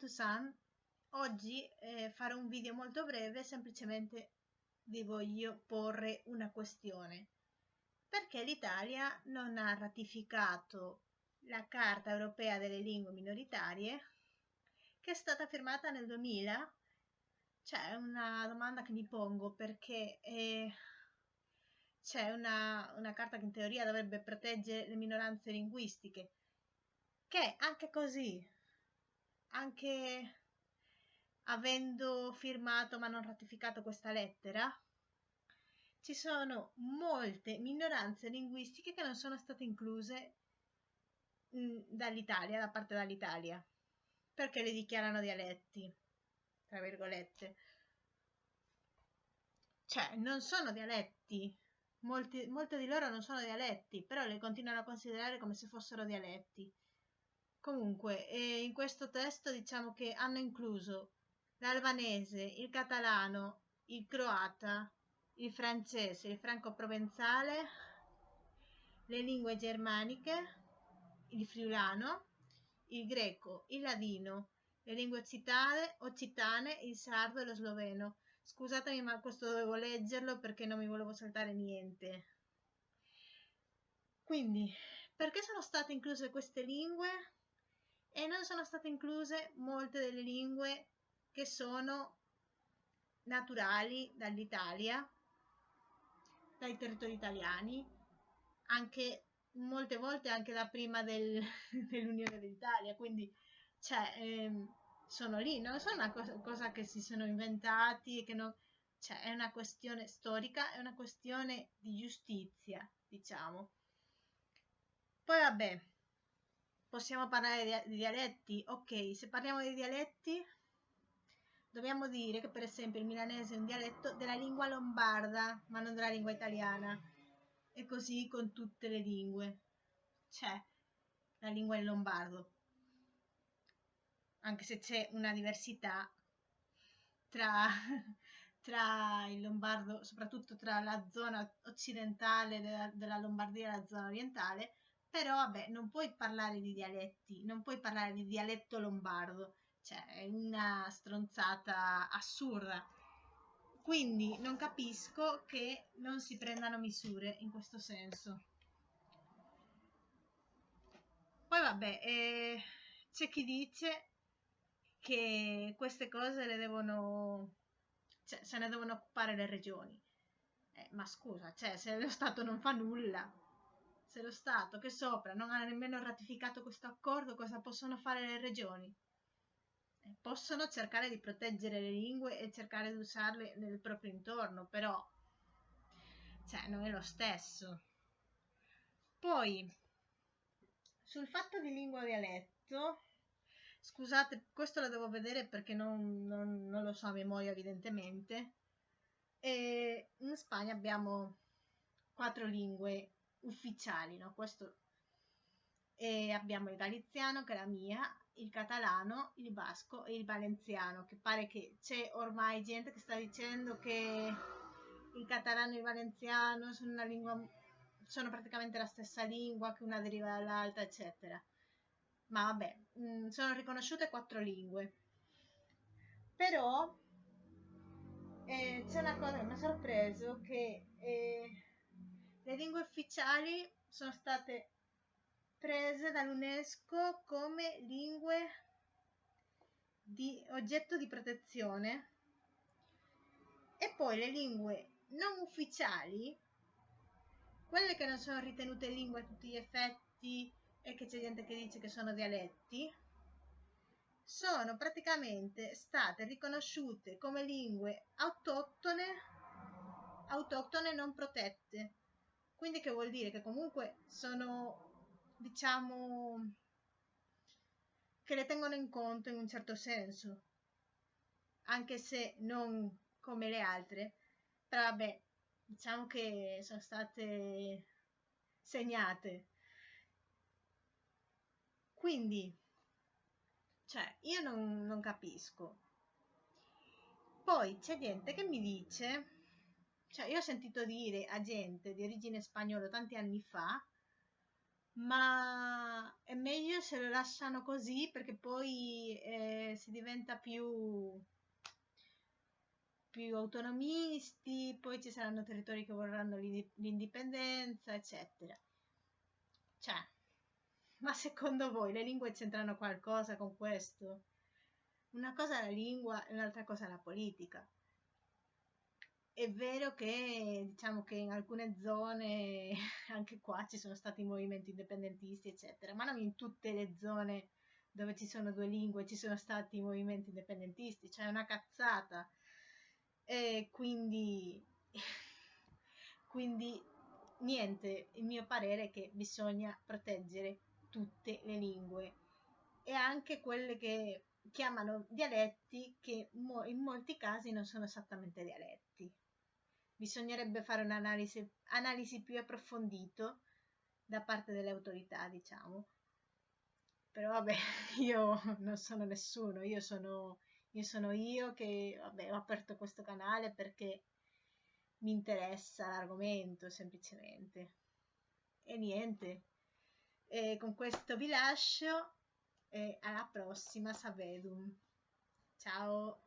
Tusan, oggi farò un video molto breve, semplicemente vi voglio porre una questione. Perché l'Italia non ha ratificato la Carta Europea delle Lingue Minoritarie, che è stata firmata nel 2000? C'è una domanda che mi pongo, perché c'è una carta che in teoria dovrebbe proteggere le minoranze linguistiche, che anche così, anche avendo firmato ma non ratificato questa lettera, ci sono molte minoranze linguistiche che non sono state incluse dall'Italia, da parte dall'Italia, perché le dichiarano dialetti, tra virgolette. Cioè, non sono dialetti, molte di loro non sono dialetti, però le continuano a considerare come se fossero dialetti. Comunque, in questo testo diciamo che hanno incluso l'albanese, il catalano, il croata, il francese, il franco-provenzale, le lingue germaniche, il friulano, il greco, il ladino, le lingue occitane, il sardo e lo sloveno. Scusatemi, ma questo dovevo leggerlo perché non mi volevo saltare niente. Quindi, perché sono state incluse queste lingue e non sono state incluse molte delle lingue che sono naturali dall'Italia, dai territori italiani, anche molte volte anche da prima dell'Unione d'Italia, quindi cioè, sono lì, non sono una cosa che si sono inventati e che non, cioè, è una questione storica, è una questione di giustizia, diciamo. Poi vabbè, possiamo parlare di dialetti? Ok, se parliamo di dialetti dobbiamo dire che per esempio il milanese è un dialetto della lingua lombarda, ma non della lingua italiana. E così con tutte le lingue. C'è la lingua in lombardo, anche se c'è una diversità tra, tra il lombardo, soprattutto tra la zona occidentale della Lombardia e la zona orientale, però vabbè, non puoi parlare di dialetti, non puoi parlare di dialetto lombardo, cioè è una stronzata assurda. Quindi non capisco che non si prendano misure in questo senso. Poi vabbè, c'è chi dice che queste cose le devono, cioè, se ne devono occupare le regioni. Ma scusa, cioè, se lo Stato non fa nulla, se lo Stato che sopra non ha nemmeno ratificato questo accordo, cosa possono fare le regioni? Possono cercare di proteggere le lingue e cercare di usarle nel proprio intorno, però cioè, non è lo stesso. Poi, sul fatto di lingua dialetto, scusate, questo lo devo vedere perché non lo so a memoria evidentemente. E in Spagna abbiamo 4 lingue ufficiali, no? Questo, e abbiamo il galiziano, che è la mia, il catalano, il basco e il valenziano, che pare che c'è ormai gente che sta dicendo che il catalano e il valenziano sono una lingua, sono praticamente la stessa lingua, che una deriva dall'altra, eccetera. Ma vabbè, sono riconosciute 4 lingue. Però c'è una cosa che mi ha sorpreso, che le lingue ufficiali sono state prese dall'UNESCO come lingue di oggetto di protezione, e poi le lingue non ufficiali, quelle che non sono ritenute lingue a tutti gli effetti e che c'è gente che dice che sono dialetti, sono praticamente state riconosciute come lingue autoctone non protette. Quindi che vuol dire? Che comunque sono, diciamo, che le tengono in conto in un certo senso, anche se non come le altre, però vabbè, diciamo che sono state segnate. Quindi, cioè, io non capisco. Poi c'è gente che mi dice, cioè io ho sentito dire a gente di origine spagnola tanti anni fa, ma è meglio se lo lasciano così perché poi si diventa più autonomisti, poi ci saranno territori che vorranno l'indipendenza, eccetera. Cioè, ma secondo voi le lingue c'entrano qualcosa con questo? Una cosa è la lingua e un'altra cosa è la politica. È vero che diciamo che in alcune zone, anche qua ci sono stati movimenti indipendentisti, eccetera, ma non in tutte le zone dove ci sono due lingue ci sono stati movimenti indipendentisti, cioè è una cazzata. E quindi, quindi niente, il mio parere è che bisogna proteggere tutte le lingue e anche quelle che chiamano dialetti che in molti casi non sono esattamente dialetti. Bisognerebbe fare un'analisi più approfondita da parte delle autorità, diciamo. Però vabbè, io non sono nessuno, io sono io che vabbè, ho aperto questo canale perché mi interessa l'argomento semplicemente. E niente, e con questo vi lascio e alla prossima, Savedum. Ciao!